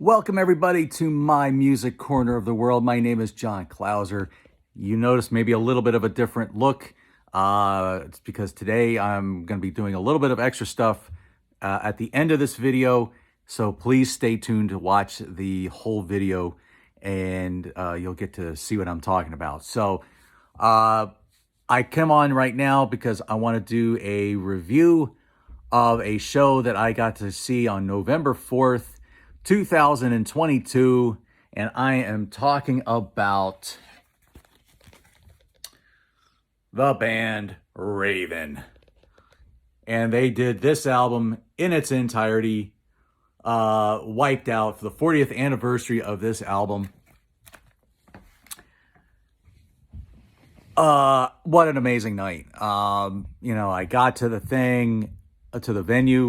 Welcome everybody to my music corner of the world. My name is John Clauser. You notice maybe a little bit of a different look. It's because today I'm going to be doing a little bit of extra stuff at the end of this video. So please stay tuned to watch the whole video and you'll get to see what I'm talking about. So I come on right now because I want to do a review of a show that I got to see on November 4th, 2022, and I am talking about the band Raven. And they did this album in its entirety, Wiped Out, for the 40th anniversary of this album. What an amazing night. I got to the venue,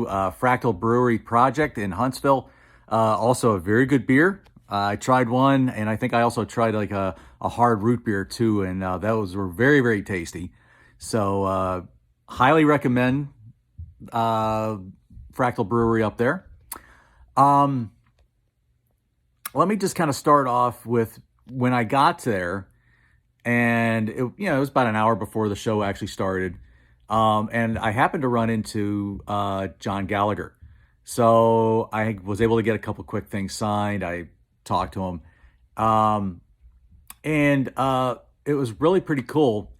Fractal Brewery Project in Huntsville. Also a very good beer. I tried one, and I think I also tried like a hard root beer too, and those were very, very tasty. So highly recommend Fractal Brewery up there. Let me just kind of start off with when I got there, and it was about an hour before the show actually started, and I happened to run into John Gallagher. So I was able to get a couple quick things signed. I talked to him. And it was really pretty cool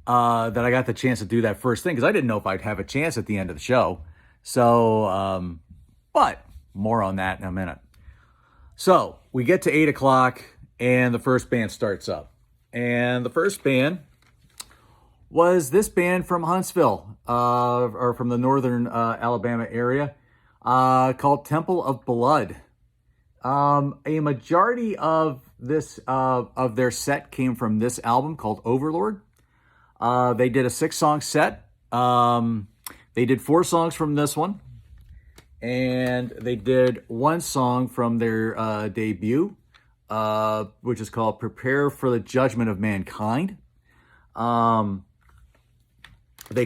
that I got the chance to do that first thing, because I didn't know if I'd have a chance at the end of the show. So, but more on that in a minute. So we get to 8 o'clock and the first band starts up. And the first band was this band from Huntsville, or from the northern Alabama area. Called Temple of Blood. A majority of this of their set came from this album called Overlord. They did a 6-song set. They did 4 songs from this one, and they did 1 song from their debut, which is called "Prepare for the Judgment of Mankind." They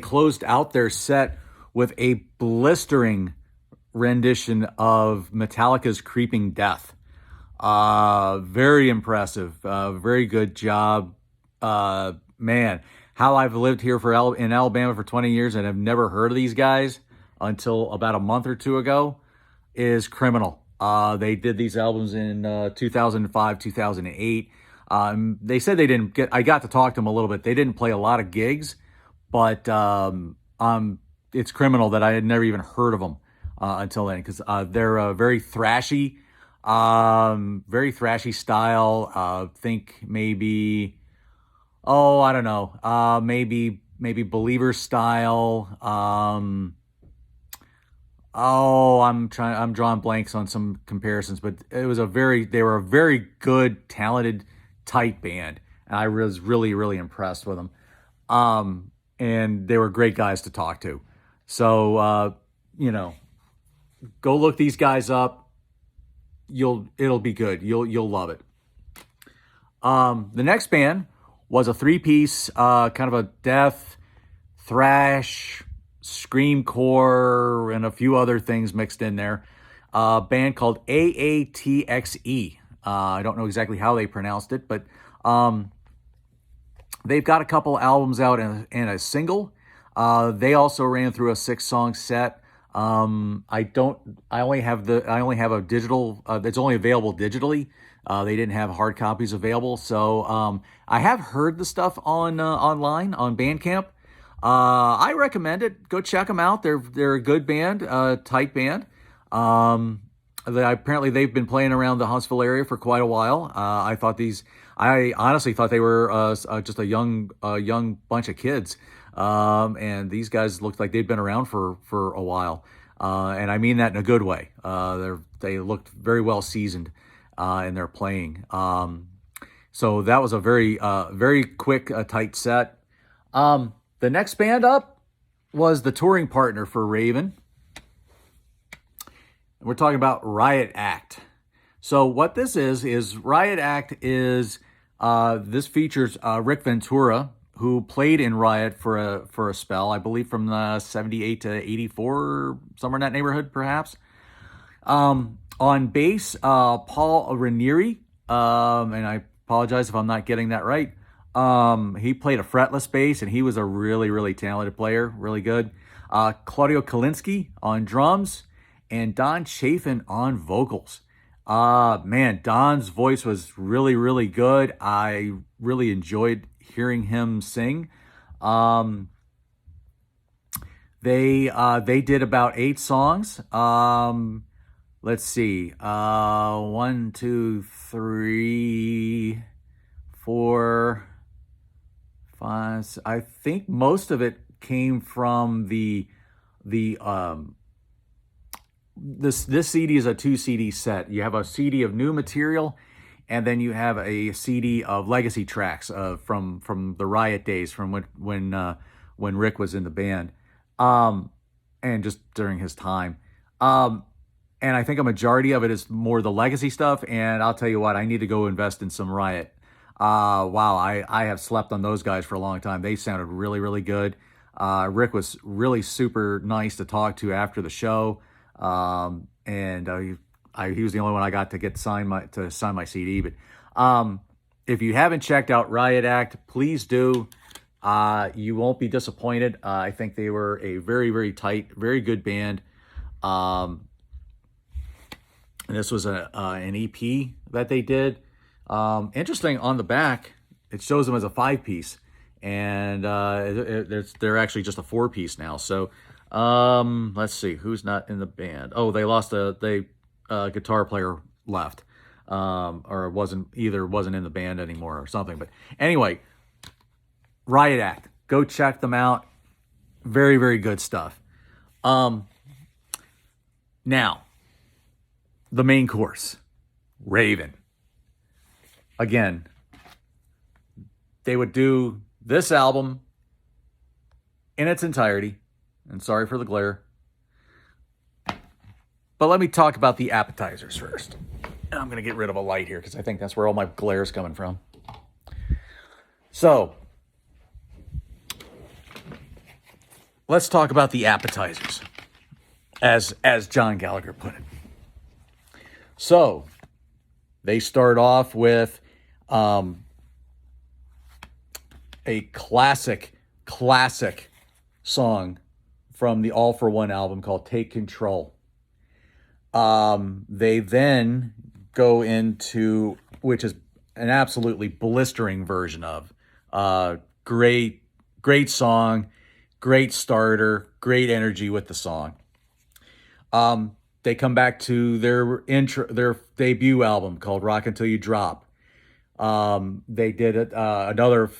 closed out their set with a blistering rendition of Metallica's Creeping Death. Very impressive. Very good job. Man, how I've lived here in Alabama for 20 years and have never heard of these guys until about a month or two ago is criminal. They did these albums in 2005, 2008. They said they didn't I got to talk to them a little bit. They didn't play a lot of gigs, but it's criminal that I had never even heard of them until then, because they're very thrashy style. Think maybe, I don't know, maybe Believer style. I'm drawing blanks on some comparisons, but they were a very good, talented, tight band, and I was really, really impressed with them. And they were great guys to talk to. So, go look these guys up. It'll be good. You'll love it. The next band was a 3-piece, kind of a death, thrash, screamcore, and a few other things mixed in there. A band called AATXE. I don't know exactly how they pronounced it, but they've got a couple albums out and a single. They also ran through a 6-song set. I only have a digital, it's only available digitally. They didn't have hard copies available. So, I have heard the stuff online on Bandcamp. I recommend it. Go check them out. They're a good band, tight band. Apparently they've been playing around the Huntsville area for quite a while. I honestly thought they were, just a young bunch of kids. And these guys looked like they'd been around for a while. And I mean that in a good way. They looked very well seasoned, in their playing. So that was a very quick, tight set. The next band up was the touring partner for Raven. We're talking about Riot Act. So what this is Riot Act is, this features Rick Ventura, who played in Riot for a spell, I believe from 78 to 84, somewhere in that neighborhood, perhaps. On bass, Paul Ranieri, and I apologize if I'm not getting that right. He played a fretless bass, and he was a really, really talented player, really good. Claudio Kalinske on drums, and Don Chafin on vocals. Man, Don's voice was really, really good. I really enjoyed hearing him sing. Um, they did about 8 songs. Let's see. One, two, three, four, five. I think most of it came from the this CD is a 2 CD set. You have a CD of new material, and then you have a CD of legacy tracks from the Riot days, from when Rick was in the band, um, and just during his time. Um, and I think a majority of it is more the legacy stuff. And I'll tell you what, I need to go invest in some Riot. Wow, I have slept on those guys for a long time. They sounded really, really good. Rick was really super nice to talk to after the show. And he was the only one I got to sign my CD. But if you haven't checked out Riot Act, please do. You won't be disappointed. I think they were a very, very tight, very good band. And this was an EP that they did. Interesting, on the back, it shows them as a 5-piece, and they're actually just a 4-piece now. So let's see who's not in the band. Oh, they lost a guitar player left, or wasn't in the band anymore or something. But anyway, Riot Act, go check them out. Very, very good stuff. Now, the main course, Raven. Again, they would do this album in its entirety. And sorry for the glare. But let me talk about the appetizers first. And I'm going to get rid of a light here because I think that's where all my glare is coming from. So, let's talk about the appetizers, as John Gallagher put it. So, they start off with a classic song from the All for One album called Take Control. They then go into, which is an absolutely blistering version of, great song, great starter, great energy with the song. They come back to their debut album called Rock Until You Drop. They did another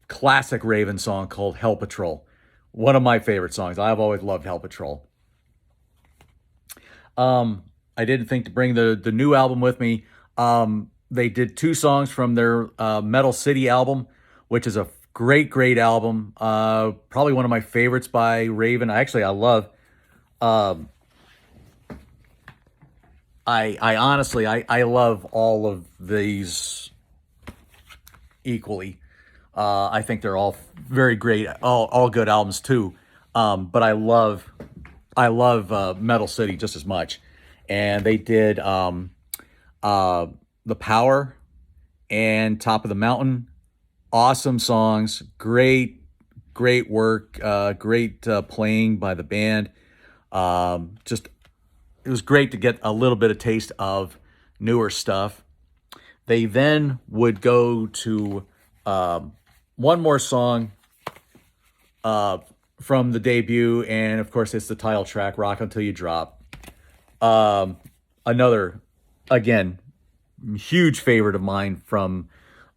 classic Raven song called Hell Patrol. One of my favorite songs. I've always loved Hell Patrol. I didn't think to bring the new album with me. They did 2 songs from their Metal City album, which is a great album. Probably one of my favorites by Raven. I love. I honestly love all of these equally. I think they're all very great, all good albums too. But I love Metal City just as much. And they did The Power and Top of the Mountain. Awesome songs, great work, great playing by the band. It was great to get a little bit of taste of newer stuff. They then would go to one more song from the debut, and of course it's the title track, Rock Until You Drop. Another, again, huge favorite of mine from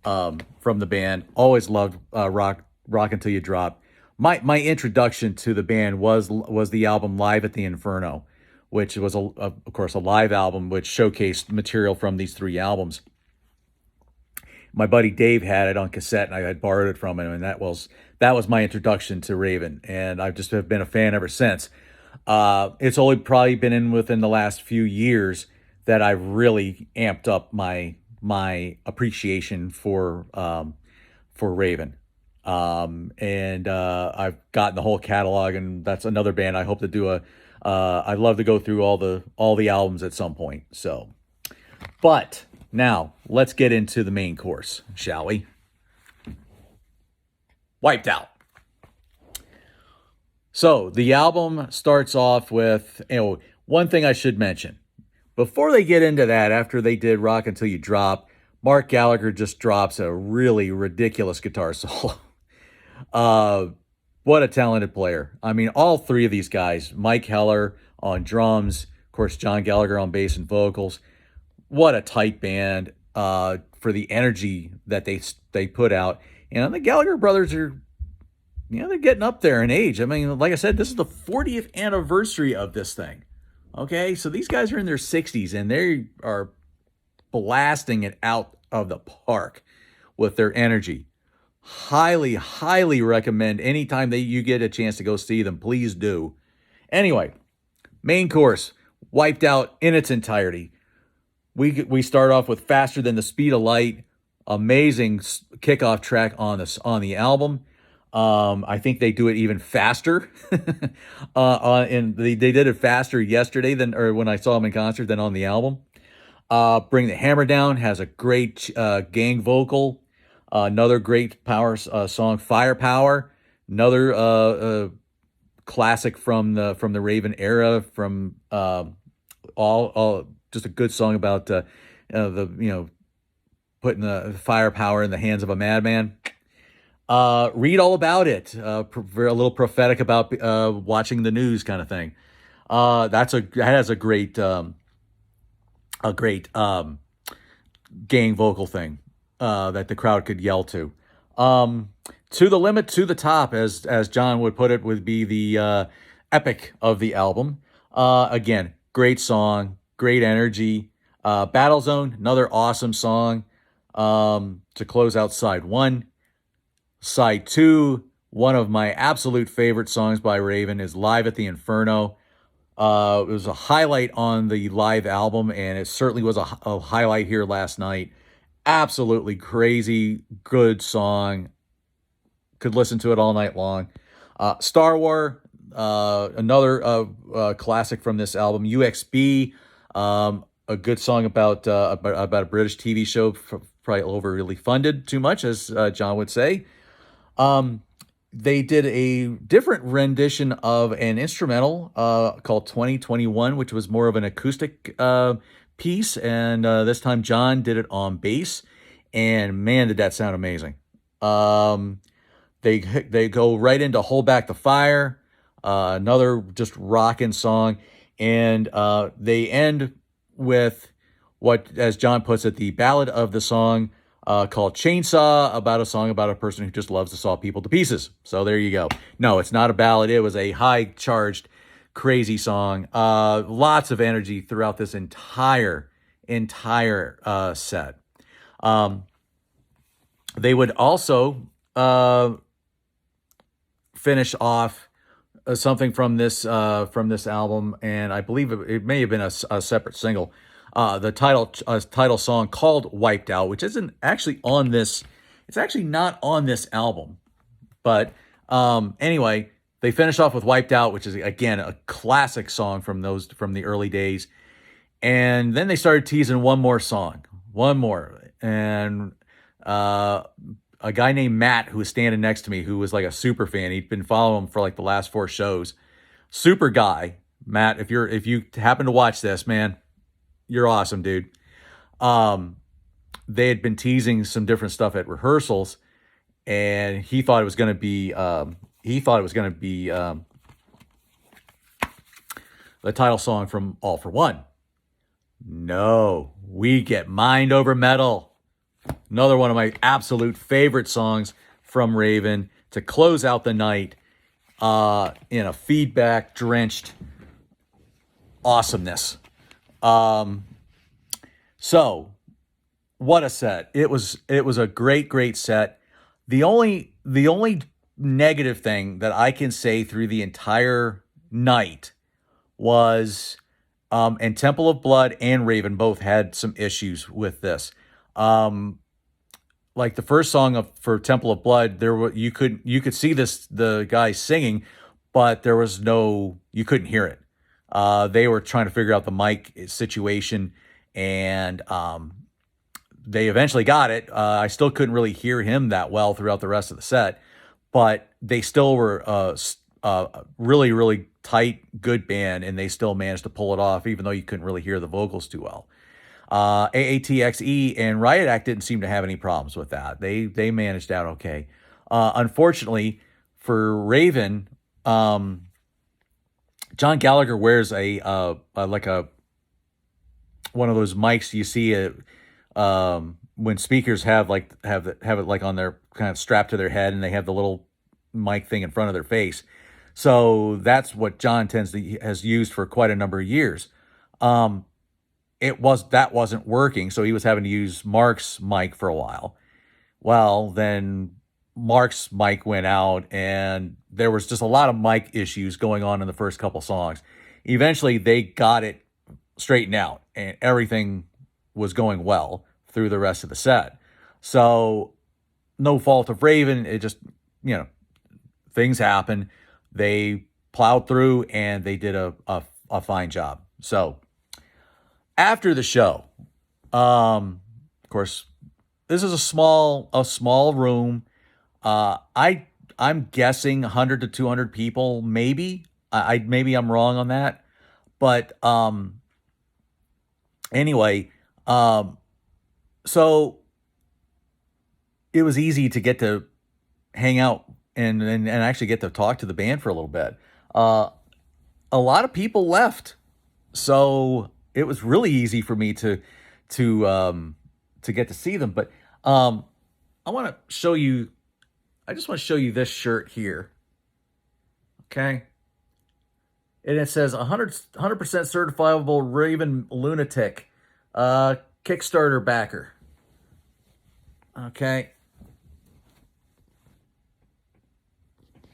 the band. Always loved Rock Until You Drop. My introduction to the band was the album Live at the Inferno, which was of course a live album which showcased material from these 3 albums. My buddy Dave had it on cassette, and I had borrowed it from him, and that was my introduction to Raven, and I've just been a fan ever since. It's only probably been within the last few years that I've really amped up my appreciation for Raven. And I've gotten the whole catalog, and that's another band I hope to do I'd love to go through all the albums at some point. So, but now let's get into the main course, shall we? Wiped Out. So the album starts off with, one thing I should mention. Before they get into that, after they did Rock Until You Drop, Mark Gallagher just drops a really ridiculous guitar solo. What a talented player. I mean, all three of these guys, Mike Heller on drums, of course, John Gallagher on bass and vocals. What a tight band for the energy that they put out. And the Gallagher brothers are, they're getting up there in age. I mean, like I said, this is the 40th anniversary of this thing. Okay, so these guys are in their 60s and they are blasting it out of the park with their energy. Highly, highly recommend anytime that you get a chance to go see them, please do. Anyway, main course, Wiped Out in its entirety. We start off with Faster Than the Speed of Light, amazing kickoff track on the album. I think they do it even faster. And they did it faster yesterday or when I saw them in concert than on the album. Bring the Hammer Down has a great gang vocal. Another great power song, Firepower. Another classic from the Raven era. From all just a good song about putting the firepower in the hands of a madman. Read all about it. A little prophetic about watching the news kind of thing. That has a great gang vocal thing that the crowd could yell to. To the Limit, to the Top, as John would put it, would be the epic of the album. Again, great song, great energy. Battle Zone, another awesome song to close out side one. Side two, one of my absolute favorite songs by Raven is Live at the Inferno. It was a highlight on the live album, and it certainly was a highlight here last night. Absolutely crazy, good song. Could listen to it all night long. Star War, another classic from this album. UXB, a good song about a British TV show, probably overly funded too much, as John would say. They did a different rendition of an instrumental called 2021, which was more of an acoustic piece. And this time John did it on bass. And man, did that sound amazing. They go right into Hold Back the Fire, another just rocking song. And they end with what, as John puts it, the ballad of the song, called Chainsaw, about a song about a person who just loves to saw people to pieces. So there you go. No, it's not a ballad. It was a high-charged, crazy song. Lots of energy throughout this entire set. They would also finish off something from this album, and I believe it may have been a separate single. The title song called Wiped Out, which isn't actually on this. It's actually not on this album. But anyway, they finish off with Wiped Out, which is, again, a classic song from the early days. And then they started teasing one more song. And a guy named Matt, who was standing next to me, who was like a super fan. He'd been following him for like the last 4 shows. Super guy. Matt, if you happen to watch this, man, you're awesome, dude. They had been teasing some different stuff at rehearsals, and he thought it was going to be the title song from All for One. No, we get Mind Over Metal. Another one of my absolute favorite songs from Raven to close out the night in a feedback-drenched awesomeness. So what a set. It was a great set. The only negative thing that I can say through the entire night was, and Temple of Blood and Raven both had some issues with this. Like the first song for Temple of Blood, you could see the guy singing, but you couldn't hear it. They were trying to figure out the mic situation, and they eventually got it. I still couldn't really hear him that well throughout the rest of the set, but they still were really, really tight, good band, and they still managed to pull it off, even though you couldn't really hear the vocals too well. AATXE and Riot Act didn't seem to have any problems with that. They managed out okay. Unfortunately for Raven, John Gallagher wears a like a one of those mics you see when speakers have it like on their kind of strapped to their head, and they have the little mic thing in front of their face. So that's what John has used for quite a number of years. That wasn't working, so he was having to use Mark's mic for a while. Well, then Mark's mic went out, and there was just a lot of mic issues going on in the first couple songs. Eventually, they got it straightened out, and everything was going well through the rest of the set. So, no fault of Raven. It just, things happen. They plowed through, and they did a fine job. So, after the show, of course, this is a small room. I'm guessing 100 to 200 people, maybe. Maybe I'm wrong on that, but anyway, so it was easy to get to hang out and actually get to talk to the band for a little bit. A lot of people left, so it was really easy for me to get to see them. But I want to show you. I just want to show you this shirt here. Okay. And it says 100% certifiable Raven Lunatic Kickstarter backer. Okay.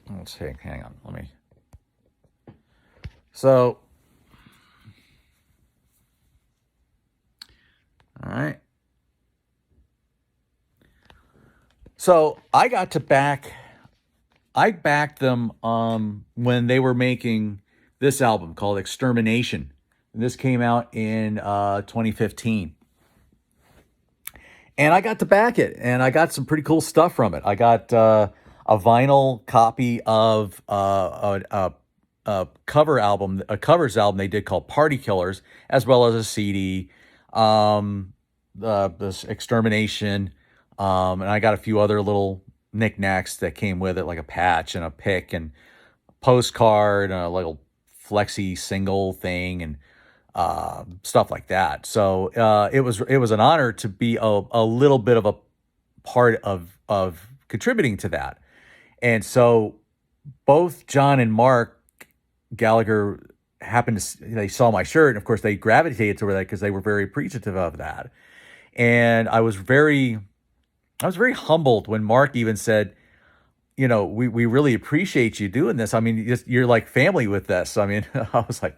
Let's see. Hang on. Let me. So. All right. So I backed them when they were making this album called Extermination. And this came out in 2015. And I got to back it, and I got some pretty cool stuff from it. I got a vinyl copy of a covers album they did called Party Killers, as well as a CD, this Extermination, and I got a few other little knickknacks that came with it, like a patch and a pick and a postcard and a little flexi single thing and stuff like that. So it was an honor to be a little bit of a part of contributing to that. And so both John and Mark Gallagher they saw my shirt, and of course they gravitated toward that because they were very appreciative of that. And I was very humbled when Mark even said, we really appreciate you doing this. I mean, you're like family with this. I mean, I was like,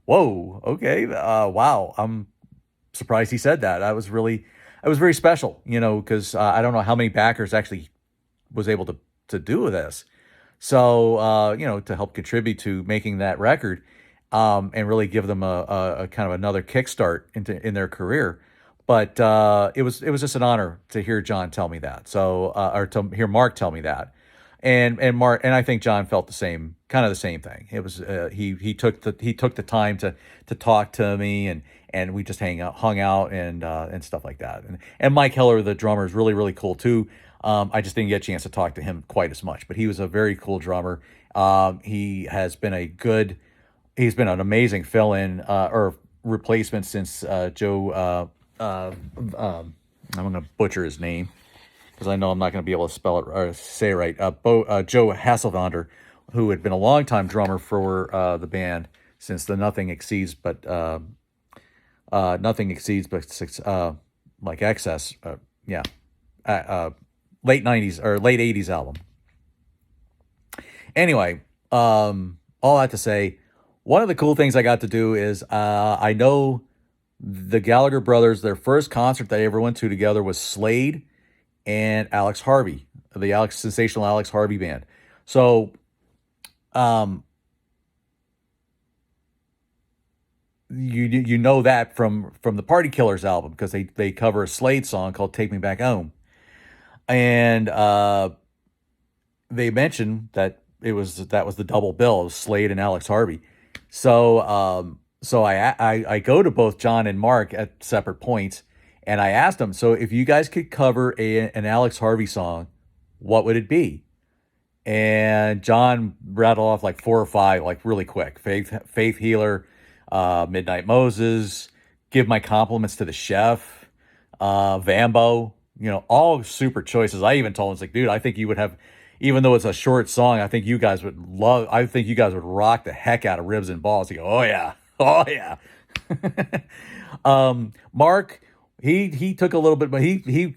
whoa, okay, wow. I'm surprised he said that. It was very special, because I don't know how many backers actually was able to do this. So, to help contribute to making that record, and really give them a kind of another kickstart in their career. But it was just an honor to hear John tell me that. So, or to hear Mark tell me that, and I think John felt the same thing. It was he took the time to talk to me, and we just hung out and stuff like that. And Mike Heller, the drummer, is really, really cool too. I just didn't get a chance to talk to him quite as much, but he was a very cool drummer. He's been an amazing fill-in or replacement since Joe. I'm going to butcher his name because I know I'm not going to be able to spell it or say it right. Joe Hasselwander, who had been a longtime drummer for the band since the Nothing Exceeds But like Excess, late 90s or late 80s album. Anyway, all that to say, one of the cool things I got to do is I know the Gallagher brothers, their first concert they ever went to together was Slade and Alex Harvey, the sensational Alex Harvey band. So you know that from the Party Killers album, because they cover a Slade song called "Take Me Back Home," and they mentioned that that was the double bill of Slade and Alex Harvey. So I go to both John and Mark at separate points, and I asked them, so if you guys could cover an Alex Harvey song, what would it be? And John rattled off like four or five, like really quick. Faith Healer, Midnight Moses, Give My Compliments to the Chef, Vambo, all super choices. I even told him, it's like, dude, I think you would have, even though it's a short song, I think you guys would rock the heck out of Ribs and Balls. He go, oh yeah, oh yeah. Mark, he took a little bit, but he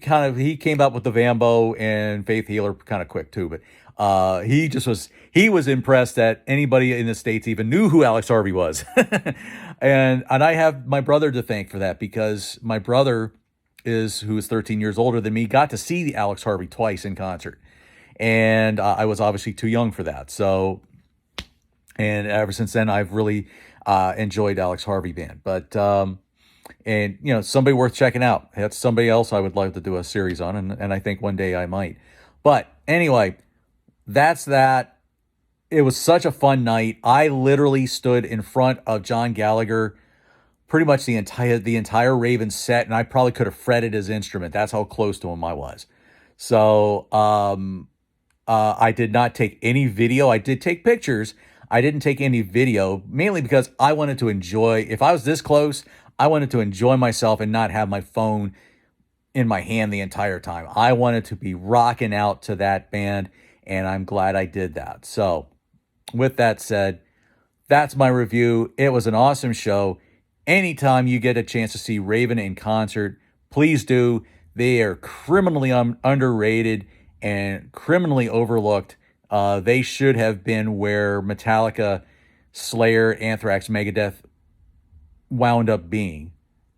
came up with the Vambo and Faith Healer kind of quick too. But he was impressed that anybody in the States even knew who Alex Harvey was. and I have my brother to thank for that, because my brother who is 13 years older than me, got to see the Alex Harvey twice in concert. And I was obviously too young for that. So, and ever since then, I've really enjoyed Alex Harvey Band. But and somebody worth checking out. That's somebody else I would like to do a series on, and I think one day I might. But anyway, that's that. It was such a fun night. I literally stood in front of John Gallagher pretty much the entire Raven set, and I probably could have fretted his instrument. That's how close to him I was. So I did not take any video. I did take pictures. I didn't take any video, mainly because I wanted to enjoy. If I was this close, I wanted to enjoy myself and not have my phone in my hand the entire time. I wanted to be rocking out to that band, and I'm glad I did that. So with that said, that's my review. It was an awesome show. Anytime you get a chance to see Raven in concert, please do. They are criminally underrated and criminally overlooked. They should have been where Metallica, Slayer, Anthrax, Megadeth wound up being,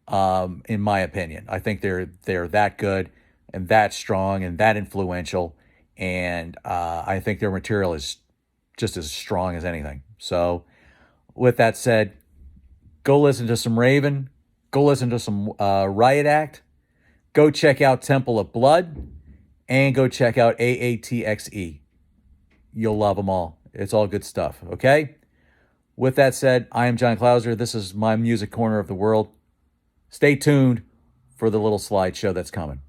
in my opinion. I think they're that good and that strong and that influential, and I think their material is just as strong as anything. So with that said, go listen to some Raven, go listen to some Riot Act, go check out Temple of Blood, and go check out AATXE. You'll love them all. It's all good stuff, okay? With that said, I am John Clauser. This is my music corner of the world. Stay tuned for the little slideshow that's coming.